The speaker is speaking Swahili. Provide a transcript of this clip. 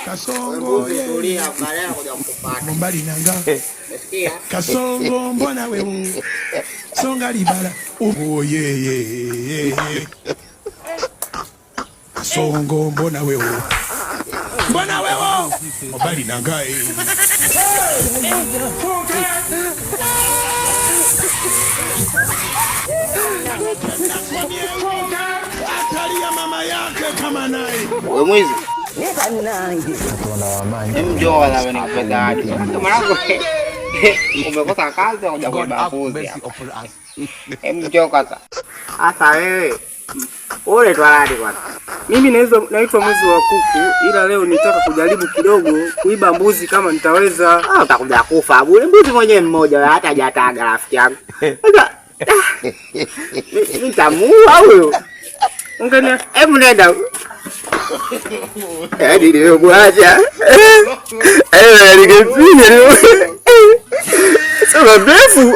Kasongo mbali nanga Kasongo mbona wewe songa libala oh ye Kasongo mbona wewe mbali nanga atalia mama yake kama naye wewe mwizi njoo wala wewe nikupenda hadi mwanangu umekosa kazi au hujabeba fuzi njoo kaka hata wewe ole twaladi kwanza mimi naitwa Mwizi wa Kuku, ila leo nitaka kujaribu kidogo kuiba mbuzi kama nitaweza. Utakuja kufa bure, mbuzi mwenyewe mmoja hata hajataga rafiki yangu. Nitamuua huyo. Ungenia, hebu nenda. Hadi leo bwaja. Ningepiga leo. Sasa mrefu.